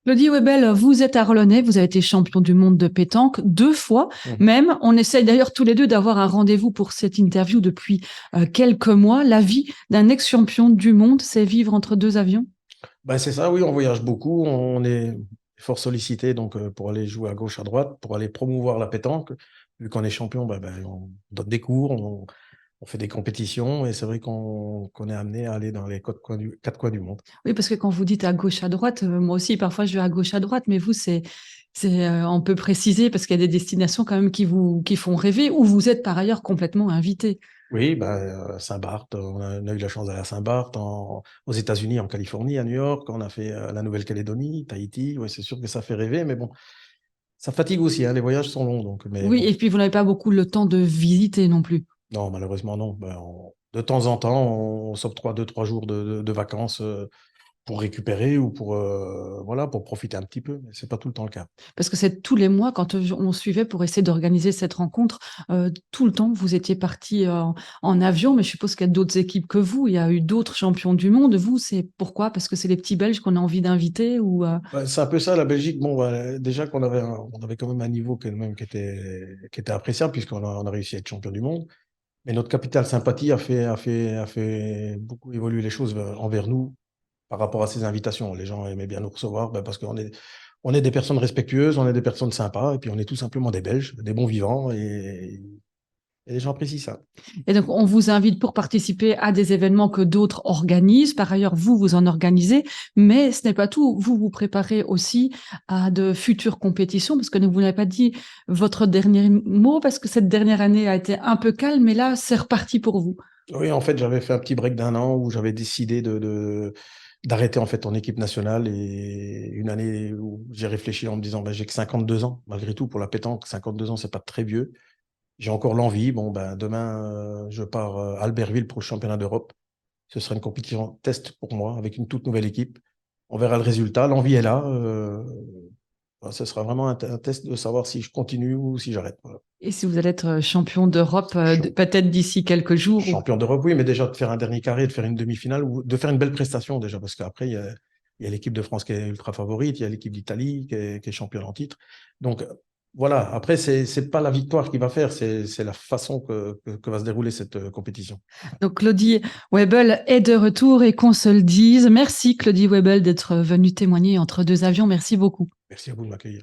Claudie Webel, vous êtes Arlonnais, vous avez été champion du monde de pétanque 2 fois Mhm. même. On essaye d'ailleurs tous les deux d'avoir un rendez-vous pour cette interview depuis quelques mois. La vie d'un ex-champion du monde, c'est vivre entre deux avions. Ben, c'est ça, oui, on voyage beaucoup, on est fort sollicité donc, pour aller jouer à gauche, à droite, pour aller promouvoir la pétanque. Vu qu'on est champion, on donne des cours, on fait des compétitions et c'est vrai qu'on est amené à aller dans les quatre coins du monde. Oui, parce que quand vous dites à gauche, à droite, moi aussi, parfois je vais à gauche, à droite, mais vous, on peut préciser parce qu'il y a des destinations quand même qui font rêver, où vous êtes par ailleurs complètement invité. Oui, Saint-Barth, on a eu la chance d'aller à Saint-Barth, aux États-Unis, en Californie, à New York, on a fait la Nouvelle-Calédonie, Tahiti. Oui, c'est sûr que ça fait rêver, mais bon, ça fatigue aussi, hein, les voyages sont longs, donc, mais Oui, bon. et puis vous n'avez pas beaucoup le temps de visiter non plus. Non, malheureusement, non. De temps en temps, on s'octroie 2, 3 jours de vacances pour récupérer ou voilà, pour profiter un petit peu, mais c'est pas tout le temps le cas. Parce que c'est tous les mois, quand on suivait pour essayer d'organiser cette rencontre, tout le temps, vous étiez parti en avion, mais je suppose qu'il y a d'autres équipes que vous, il y a eu d'autres champions du monde. Vous, c'est pourquoi? Parce que c'est les petits Belges qu'on a envie d'inviter ou C'est un peu ça, la Belgique. Bon, déjà qu'on avait, on avait quand même un niveau qui était appréciable, on a réussi à être champion du monde. Mais notre capital sympathie a fait beaucoup évoluer les choses envers nous par rapport à ces invitations. Les gens aimaient bien nous recevoir parce on est des personnes respectueuses, on est des personnes sympas, et puis on est tout simplement des Belges, des bons vivants, et les gens apprécient ça. Et donc, on vous invite pour participer à des événements que d'autres organisent. Par ailleurs, vous en organisez, mais ce n'est pas tout. Vous vous préparez aussi à de futures compétitions, parce que vous n'avez pas dit votre dernier mot, parce que cette dernière année a été un peu calme, mais là, c'est reparti pour vous. Oui, en fait, j'avais fait un petit break d'1 an où j'avais décidé d'arrêter en fait en équipe nationale, et une année où j'ai réfléchi en me disant j'ai que 52 ans malgré tout pour la pétanque. 52 ans, c'est pas très vieux. J'ai encore l'envie. Bon, demain, je pars à Albertville pour le championnat d'Europe. Ce sera une compétition test pour moi avec une toute nouvelle équipe. On verra le résultat. L'envie est là. Ce sera vraiment un test de savoir si je continue ou si j'arrête. Voilà. Et si vous allez être champion d'Europe, Champ- peut-être d'ici quelques jours. Champion d'Europe, oui, mais déjà de faire un dernier carré, de faire une demi-finale ou de faire une belle prestation déjà, parce qu'après, il y a l'équipe de France qui est ultra favorite, il y a l'équipe d'Italie qui est championne en titre. Donc, voilà, après, c'est pas la victoire qui va faire, c'est la façon que va se dérouler cette compétition. Donc, Claudie Webel est de retour et qu'on se le dise. Merci, Claudie Webel, d'être venue témoigner entre deux avions. Merci beaucoup. Merci à vous de m'accueillir.